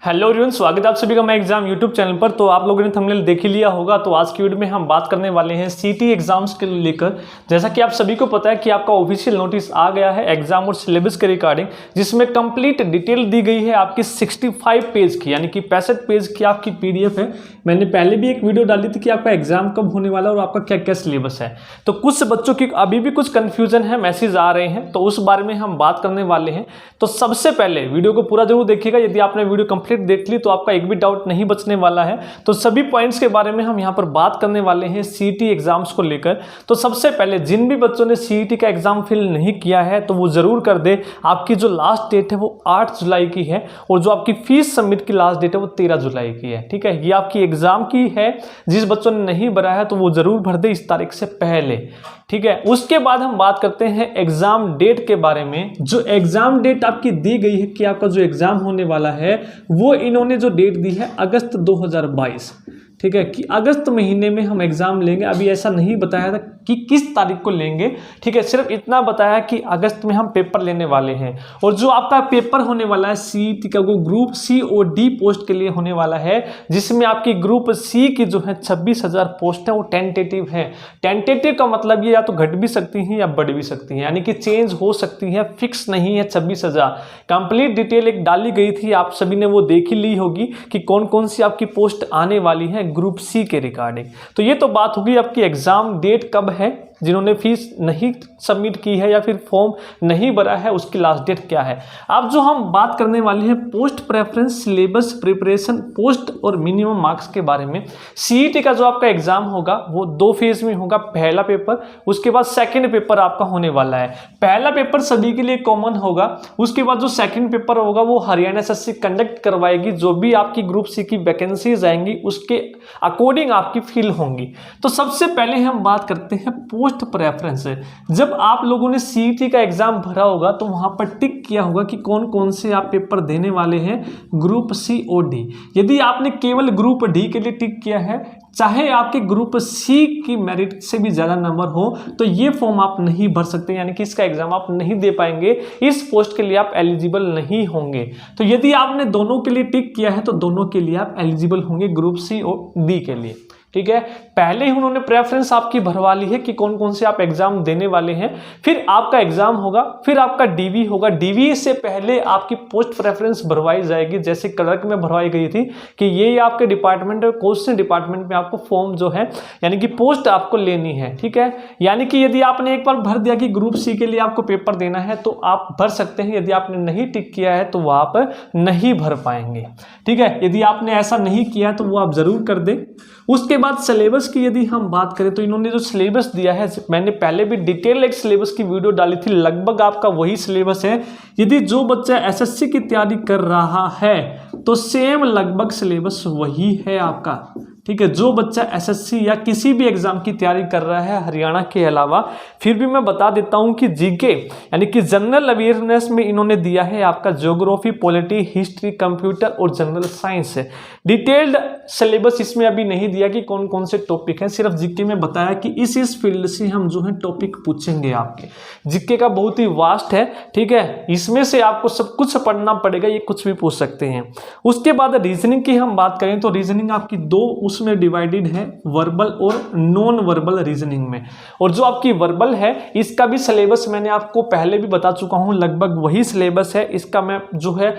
Hello everyone, स्वागत है आप सभी का मैं एग्जाम यूट्यूब चैनल पर। तो आप लोगों ने थंबनेल देख ही लिया होगा। तो आज की वीडियो में हम बात करने वाले हैं सीटी एग्जाम्स के लेकर। जैसा कि आप सभी को पता है कि आपका ऑफिशियल नोटिस आ गया है एग्जाम और सिलेबस के रिगार्डिंग, जिसमें कंप्लीट डिटेल दी गई है आपकी 65 पेज की, यानी कि 65 पेज की आपकी पीडीएफ है। मैंने पहले भी एक वीडियो डाली थी कि आपका एग्जाम कब होने वाला है और आपका क्या क्या सिलेबस है। तो कुछ बच्चों की अभी भी कुछ कंफ्यूजन है, मैसेज आ रहे हैं, तो उस बारे में हम बात करने वाले हैं। तो सबसे पहले वीडियो को पूरा जरूर देखिएगा। यदि आपने वीडियो कंप्लीट देख ली तो आपका एक भी डाउट नहीं बचने वाला है। तो सभी पॉइंट्स के बारे में हम यहाँ पर बात करने वाले हैं सीईटी एग्जाम्स को लेकर। तो सबसे पहले जिन भी बच्चों ने सीईटी का एग्जाम फिल नहीं किया है तो वो जरूर कर दे। आपकी जो लास्ट डेट है वो 8 जुलाई की है और जो आपकी फीस सबमिट की लास्ट डेट है वो 13 जुलाई की है। ठीक है, ये आपकी एग्जाम की है। जिस बच्चों ने नहीं भरा है तो वो जरूर भर दे इस तारीख से पहले। ठीक है, उसके बाद हम बात करते हैं एग्जाम डेट के बारे में। जो एग्जाम डेट आपकी दी गई है कि आपका जो एग्जाम होने वाला है वो इन्होंने जो डेट दी है अगस्त 2022, ठीक है, कि अगस्त महीने में हम एग्जाम लेंगे। अभी ऐसा नहीं बताया था कि किस तारीख को लेंगे। ठीक है, सिर्फ इतना बताया कि अगस्त में हम पेपर लेने वाले हैं। और जो आपका पेपर होने वाला है सीईटी का, वो ग्रुप सी और डी पोस्ट के लिए होने वाला है, जिसमें आपकी ग्रुप सी की जो है 26,000 पोस्ट है वो टेंटेटिव है। टेंटेटिव का मतलब ये या तो घट भी सकती हैं या बढ़ भी सकती हैं, यानी कि चेंज हो सकती है, फिक्स नहीं है 26,000। कंप्लीट डिटेल एक डाली गई थी, आप सभी ने वो देख ही ली होगी कि कौन कौन सी आपकी पोस्ट आने वाली है ग्रुप सी के रिगार्डिंग। तो ये तो बात होगी आपकी एग्जाम डेट कब है। जिन्होंने फीस नहीं सबमिट की है या फिर फॉर्म नहीं भरा है उसकी लास्ट डेट क्या है। अब जो हम बात करने वाले हैं post preference syllabus preparation post और मिनिमम मार्क्स के बारे में। सीईटी का जो आपका एग्जाम होगा वो 2 फेज में होगा। पहला पेपर, उसके बाद सेकंड पेपर आपका होने वाला है। पहला पेपर सभी के लिए कॉमन होगा। उसके बाद जो सेकंड पेपर होगा वो हरियाणा एसएससी कंडक्ट करवाएगी। जो भी आपकी ग्रुप सी की वैकेंसीज आएंगी उसके अकॉर्डिंग आपकी फिल होंगी। तो सबसे पहले हम बात करते हैं पोस्ट प्रेफरेंस। जब आप लोगों ने सीईटी का एग्जाम भरा होगा तो वहां पर टिक किया होगा कि कौन कौन से आप पेपर देने वाले हैं ग्रुप सी और डी। यदि आपने केवल ग्रुप डी के लिए टिक किया है, चाहे आपके ग्रुप सी की मेरिट से भी ज्यादा नंबर हो, तो ये फॉर्म आप नहीं भर सकते, यानी कि इसका एग्जाम आप नहीं दे पाएंगे। इस पोस्ट के लिए आप एलिजिबल नहीं होंगे। तो यदि आपने दोनों के लिए टिक किया है तो दोनों के लिए आप एलिजिबल होंगे, ग्रुप सी और डी के लिए। ठीक है, पहले ही उन्होंने प्रेफरेंस आपकी भरवा ली है कि कौन कौन से आप एग्जाम देने वाले हैं। फिर आपका एग्जाम होगा, फिर आपका डीवी होगा। डीवी से पहले आपकी पोस्ट प्रेफरेंस भरवाई जाएगी, जैसे क्लर्क में भरवाई गई थी कि ये आपके डिपार्टमेंट और कौन से डिपार्टमेंट में आपको फॉर्म जो है यानी कि पोस्ट आपको लेनी है। ठीक है, यानी कि यदि आपने एक बार भर दिया कि ग्रुप सी के लिए आपको पेपर देना है तो आप भर सकते हैं। यदि आपने नहीं टिक किया है तो वो आप नहीं भर पाएंगे। ठीक है, यदि आपने ऐसा नहीं किया तो वो आप जरूर कर दें। उसके बाद सिलेबस की यदि हम बात करें तो इन्होंने जो सिलेबस दिया है, मैंने पहले भी डिटेल एक सिलेबस की वीडियो डाली थी, लगभग आपका वही सिलेबस है। यदि जो बच्चा एसएससी की तैयारी कर रहा है तो सेम लगभग सिलेबस वही है आपका। ठीक है, जो बच्चा एसएससी या किसी भी एग्जाम की तैयारी कर रहा है हरियाणा के अलावा, फिर भी मैं बता देता हूं कि जीके यानी कि जनरल अवेयरनेस में इन्होंने दिया है आपका ज्योग्राफी, पॉलिटी, हिस्ट्री, कंप्यूटर और जनरल साइंस। डिटेल्ड सिलेबस इसमें अभी नहीं दिया कि कौन कौन से टॉपिक हैं, सिर्फ जीके में बताया कि इस फील्ड से हम जो है टॉपिक पूछेंगे आपके। जीके का बहुत ही वास्ट है। ठीक है, इसमें से आपको सब कुछ पढ़ना पड़ेगा, ये कुछ भी पूछ सकते हैं। उसके बाद रीजनिंग की हम बात करें तो रीजनिंग आपकी दो उसमें डिवाइडेड है, वर्बल और नॉन वर्बल रीजनिंग में। और जो आपकी वर्बल है इसका भी सिलेबस मैंने आपको पहले भी बता चुका हूं, लगभग वही सिलेबस है। इसका मैं जो है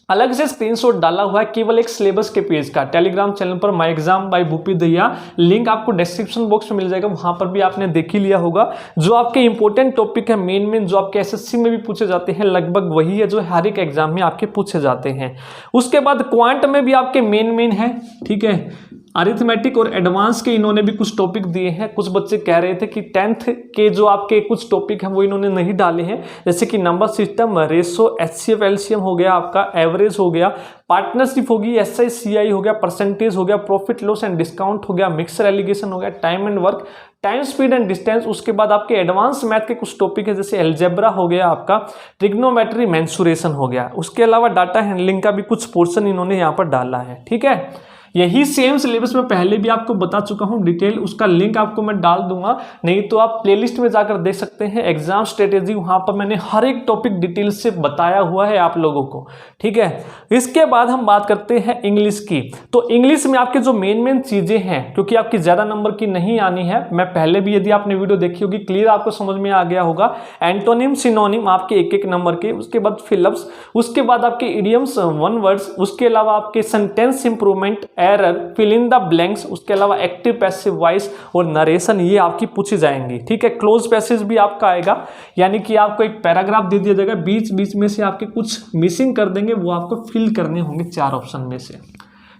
अलग से स्क्रीनशॉट डाला हुआ है केवल एक सिलेबस के पेज का, टेलीग्राम चैनल पर my exam by Bhupi Dahiya, link आपको डिस्क्रिप्शन बॉक्स में मिल जाएगा, वहां पर भी आपने देख ही लिया होगा। जो आपके इंपॉर्टेंट टॉपिक है मेन जो आपके एसएससी में भी पूछे जाते हैं लगभग वही है जो हर एक एग्जाम में आपके पूछे जाते हैं। उसके बाद क्वांट में भी आपके मेन है। ठीक है, अरिथमेटिक और एडवांस के इन्होंने भी कुछ टॉपिक दिए हैं। कुछ बच्चे कह रहे थे कि 10th के जो आपके कुछ टॉपिक हैं वो इन्होंने नहीं डाले हैं, जैसे कि number system, ratio, HCF LCM हो गया, आपका एवरेज हो गया, पार्टनरशिप होगी, एसआई सीआई हो गया, परसेंटेज हो गया, प्रॉफिट लॉस एंड डिस्काउंट हो गया, मिक्सर एलिगेशन हो गया, time and work, time speed and distance. उसके बाद आपके एडवांस मैथ के कुछ टॉपिक है जैसे एल्जेब्रा हो गया, आपका ट्रिग्नोमेट्री, मेंसुरेशन हो गया। उसके अलावा डाटा हैंडलिंग का भी कुछ पोर्शन इन्होंने यहाँ पर डाला है। ठीक है, यही सेम सिलेबस मैं पहले भी आपको बता चुका हूं डिटेल, उसका लिंक आपको मैं डाल दूंगा, नहीं तो आप प्लेलिस्ट में जाकर देख सकते हैं एग्जाम स्ट्रेटेजी, वहां पर मैंने हर एक टॉपिक डिटेल से बताया हुआ है आप लोगों को। ठीक है, इसके बाद हम बात करते हैं इंग्लिश की। तो इंग्लिश में आपके जो मेन चीजें हैं, क्योंकि आपकी ज्यादा नंबर की नहीं आनी है, मैं पहले भी यदि आपने वीडियो देखी होगी क्लियर आपको समझ में आ गया होगा। एंटोनिम सिनोनिम आपके एक नंबर के, उसके बाद फिलअप्स, उसके बाद आपके इडियम्स, वन वर्ड्स, उसके अलावा आपके sentence improvement, error, fill in the blanks, उसके अलावा एक्टिव पैसिव वॉइस और नरेशन, ये आपकी पूछी जाएंगी। ठीक है, क्लोज पैसेज भी आपका आएगा, यानी कि आपको एक पैराग्राफ दे दिया जाएगा, बीच बीच में से आपके कुछ मिसिंग कर देंगे, वो आपको फिल करने होंगे 4 ऑप्शन में से।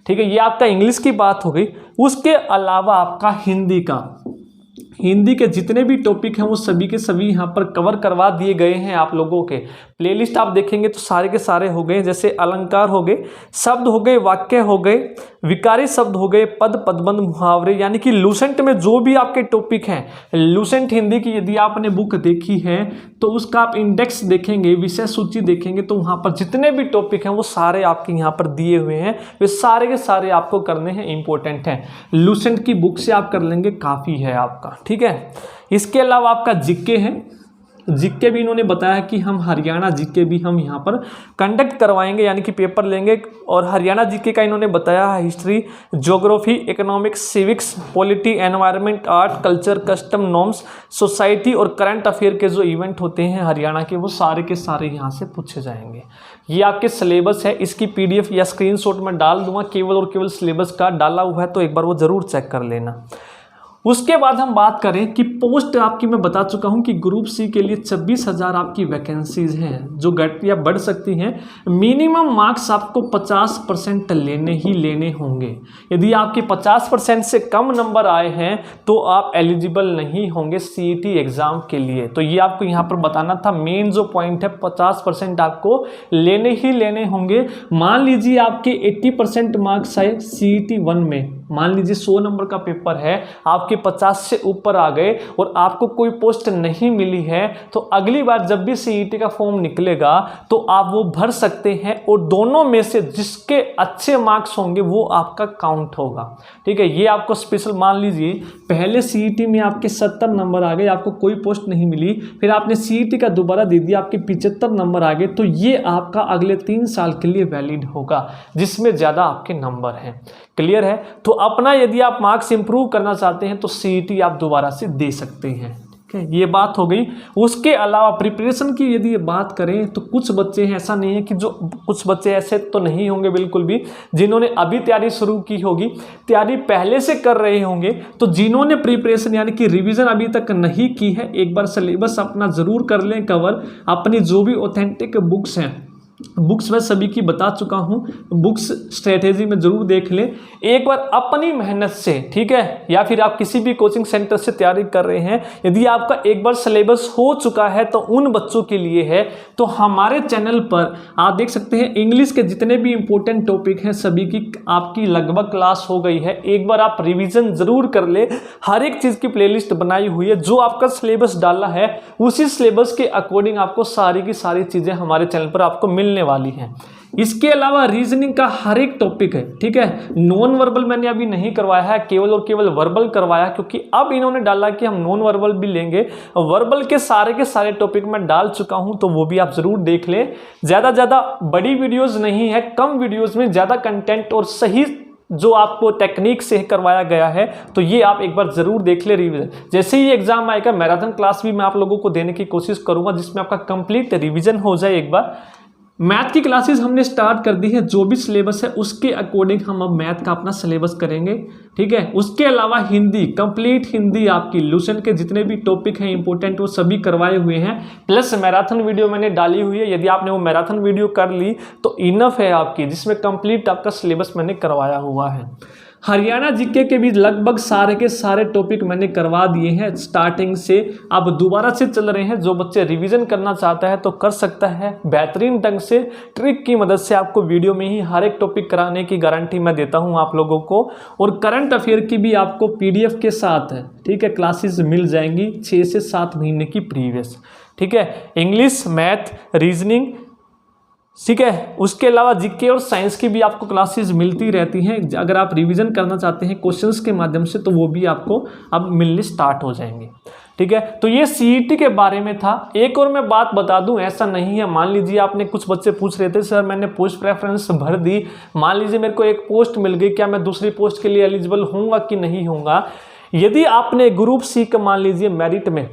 ठीक है, ये आपका इंग्लिश की बात हो गई। उसके अलावा आपका हिंदी का, हिंदी के जितने भी टॉपिक हैं वो सभी के सभी यहाँ पर कवर करवा दिए गए हैं आप लोगों के। प्लेलिस्ट आप देखेंगे तो सारे के सारे हो गए, जैसे अलंकार हो गए, शब्द हो गए, वाक्य हो गए, विकारी शब्द हो गए, पद, पदबंध, मुहावरे, यानी कि लूसेंट में जो भी आपके टॉपिक हैं, लूसेंट हिंदी की यदि आपने बुक देखी है तो उसका आप इंडेक्स देखेंगे, विषय सूची देखेंगे, तो वहाँ पर जितने भी टॉपिक हैं वो सारे आपके यहाँ पर दिए हुए हैं, वे सारे के सारे आपको करने हैं, इंपॉर्टेंट हैं। लूसेंट की बुक से आप कर लेंगे, काफ़ी है आपका। ठीक है, इसके अलावा आपका जीके है, जीके भी इन्होंने बताया कि हम हरियाणा जीके भी हम यहाँ पर कंडक्ट करवाएंगे, यानी कि पेपर लेंगे। और हरियाणा जीके का इन्होंने बताया है history, geography, economics, civics, polity, environment, art, culture, custom, norms, society और करंट अफेयर के जो इवेंट होते हैं हरियाणा के, वो सारे के सारे यहाँ से पूछे जाएंगे। ये आपके सिलेबस है, इसकी PDF या स्क्रीनशॉट में डाल दूंगा, केवल और केवल सिलेबस का डाला हुआ है, तो एक बार वो जरूर चेक कर लेना। उसके बाद हम बात करें कि पोस्ट आपकी मैं बता चुका हूं कि ग्रुप सी के लिए 26,000 आपकी वैकेंसीज हैं जो घट या बढ़ सकती हैं। मिनिमम मार्क्स आपको 50% लेने ही लेने होंगे। यदि आपके 50% से कम नंबर आए हैं तो आप एलिजिबल नहीं होंगे CET एग्जाम के लिए। तो ये आपको यहाँ पर बताना था, मेन जो पॉइंट है 50% आपको लेने ही लेने होंगे। मान लीजिए आपके 80% मार्क्स आए CET 1 में, मान लीजिए 100 नंबर का पेपर है, आपके 50 से ऊपर आ गए और आपको कोई पोस्ट नहीं मिली है, तो अगली बार जब भी CET का फॉर्म निकलेगा तो आप वो भर सकते हैं, और दोनों में से जिसके अच्छे मार्क्स होंगे वो आपका काउंट होगा। ठीक है, ये आपको स्पेशल, मान लीजिए पहले CET में आपके 70 नंबर आ गए, आपको कोई पोस्ट नहीं मिली, फिर आपने CET का दोबारा दे दिया, आपके 75 नंबर आ गए, तो ये आपका अगले 3 साल के लिए वैलिड होगा जिसमें ज़्यादा आपके नंबर हैं। क्लियर है? तो अपना यदि आप मार्क्स इंप्रूव करना चाहते हैं तो CET आप दोबारा से दे सकते हैं। ठीक है, ये बात हो गई। उसके अलावा प्रिपरेशन की यदि बात करें तो कुछ बच्चे हैं, ऐसा नहीं है कि जो कुछ बच्चे ऐसे तो नहीं होंगे बिल्कुल भी, जिन्होंने अभी तैयारी शुरू की होगी, तैयारी पहले से कर रहे होंगे। तो जिन्होंने प्रिपरेशन यानी कि रिवीजन अभी तक नहीं की है, एक बार सिलेबस अपना ज़रूर कर लें कवर। अपनी जो भी ऑथेंटिक बुक्स हैं, बुक्स मैं सभी की बता चुका हूं, बुक्स स्ट्रेटेजी में जरूर देख लें एक बार अपनी मेहनत से। ठीक है, या फिर आप किसी भी कोचिंग सेंटर से तैयारी कर रहे हैं, यदि आपका एक बार सिलेबस हो चुका है तो उन बच्चों के लिए है। तो हमारे चैनल पर आप देख सकते हैं इंग्लिश के जितने भी इंपॉर्टेंट टॉपिक हैं सभी की आपकी लगभग क्लास हो गई है। एक बार आप रिविजन जरूर कर ले, हर एक चीज़ की प्लेलिस्ट बनाई हुई है, जो आपका सिलेबस डाला है उसी सिलेबस के अकॉर्डिंग आपको सारी की सारी चीज़ें हमारे चैनल पर आपको मिलने वाली हैं। इसके अलावा रीजनिंग का हर एक टॉपिक है। ठीक है, नॉन वर्बल मैंने अभी नहीं करवाया है, केवल और केवल वर्बल करवाया, क्योंकि अब इन्होंने डाला कि हम नॉन वर्बल भी लेंगे। वर्बल के सारे टॉपिक मैं डाल चुका हूं, तो वो भी आप जरूर देख लें। ज़्यादा बड़ी वीडियोस नहीं है, कम वीडियोस में ज़्यादा कंटेंट और सही जो आपको टेक्निक से करवाया गया है, तो ये आप एक बार जरूर देख ले रिवीजन। जैसे ही एग्जाम आएगा मैराथन क्लास भी मैं आप लोगों को देने की कोशिश करूंगा, जिसमें आपका कंप्लीट रिवीजन हो जाए। एक बार मैथ की क्लासेस हमने स्टार्ट कर दी है, जो भी सिलेबस है उसके अकॉर्डिंग हम अब मैथ का अपना सिलेबस करेंगे। ठीक है, उसके अलावा हिंदी, कंप्लीट हिंदी आपकी लूसेंट के जितने भी टॉपिक हैं इंपॉर्टेंट वो सभी करवाए हुए हैं, प्लस मैराथन वीडियो मैंने डाली हुई है। यदि आपने वो मैराथन वीडियो कर ली तो इनफ है आपकी, जिसमें कंप्लीट आपका सिलेबस मैंने करवाया हुआ है। हरियाणा जीके के भी लगभग सारे के सारे टॉपिक मैंने करवा दिए हैं स्टार्टिंग से, अब दोबारा से चल रहे हैं। जो बच्चे रिवीजन करना चाहता है तो कर सकता है, बेहतरीन ढंग से ट्रिक की मदद से आपको वीडियो में ही हर एक टॉपिक कराने की गारंटी मैं देता हूं आप लोगों को। और करंट अफेयर की भी आपको PDF के साथ है, ठीक है, क्लासेस मिल जाएंगी 6 से 7 महीने की प्रीवियस। ठीक है, इंग्लिश, मैथ, रीजनिंग, ठीक है। उसके अलावा जीके और साइंस की भी आपको क्लासेस मिलती रहती हैं। अगर आप रिवीजन करना चाहते हैं क्वेश्चंस के माध्यम से तो वो भी आपको अब मिलने स्टार्ट हो जाएंगे। ठीक है, तो ये सीईटी के बारे में था। एक और मैं बात बता दूं, ऐसा नहीं है, मान लीजिए आपने कुछ बच्चे पूछ रहे थे सर मैंने पोस्ट प्रेफरेंस भर दी, मान लीजिए मेरे को एक पोस्ट मिल गई, क्या मैं दूसरी पोस्ट के लिए एलिजिबल होऊंगा कि नहीं होऊंगा। यदि आपने ग्रुप सी का मान लीजिए मेरिट में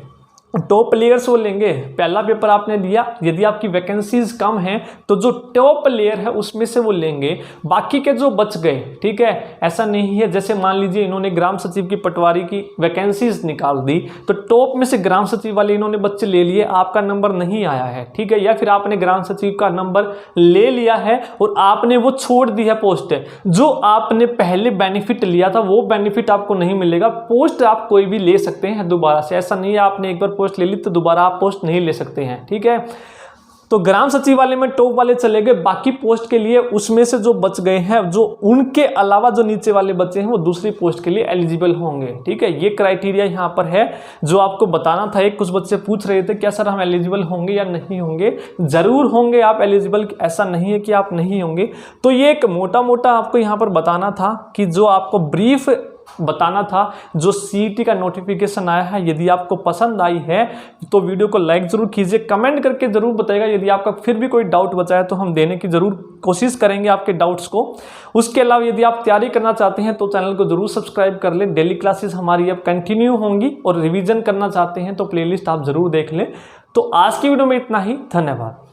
टॉप प्लेयर्स वो लेंगे, पहला पेपर आपने दिया, यदि आपकी वैकेंसीज कम हैं तो जो टॉप प्लेयर है उसमें से वो लेंगे, बाकी के जो बच गए, ठीक है। ऐसा नहीं है जैसे मान लीजिए इन्होंने ग्राम सचिव की पटवारी की वैकेंसीज निकाल दी तो टॉप में से ग्राम सचिव वाले इन्होंने बच्चे ले लिए, आपका नंबर नहीं आया है, ठीक है, या फिर आपने ग्राम सचिव का नंबर ले लिया है और आपने वो छोड़ दी है पोस्ट, जो आपने पहले बेनिफिट लिया था वो बेनिफिट आपको नहीं मिलेगा। पोस्ट आप कोई भी ले सकते हैं दोबारा से, ऐसा नहीं है आपने एक बार पोस्ट ले ली तो दोबारा आप पोस्ट नहीं ले सकते हैं, ठीक है। तो ग्राम सचिव वाले में टॉप वाले चले गए, बाकी पोस्ट के लिए उसमें से जो बच गए हैं, जो उनके अलावा जो नीचे वाले बच्चे हैं वो दूसरी पोस्ट के लिए एलिजिबल होंगे, ठीक है। ये क्राइटेरिया यहाँ पर है जो आपको बताना था। एक कुछ बच्चे पूछ रहे थे क्या सर हम एलिजिबल होंगे या नहीं होंगे, जरूर होंगे आप एलिजिबल, ऐसा नहीं है कि आप नहीं होंगे। तो ये एक मोटा मोटा आपको यहाँ पर बताना था कि जो आपको ब्रीफ बताना था, जो सीईटी का नोटिफिकेशन आया है। यदि आपको पसंद आई है तो वीडियो को लाइक जरूर कीजिए, कमेंट करके जरूर बताइएगा। यदि आपका फिर भी कोई डाउट बचा है तो हम देने की जरूर कोशिश करेंगे आपके डाउट्स को। उसके अलावा यदि आप तैयारी करना चाहते हैं तो चैनल को जरूर सब्सक्राइब कर लें। डेली क्लासेस हमारी अब कंटिन्यू होंगी और रिवीजन करना चाहते हैं तो प्लेलिस्ट आप जरूर देख लें। तो आज की वीडियो में इतना ही, धन्यवाद।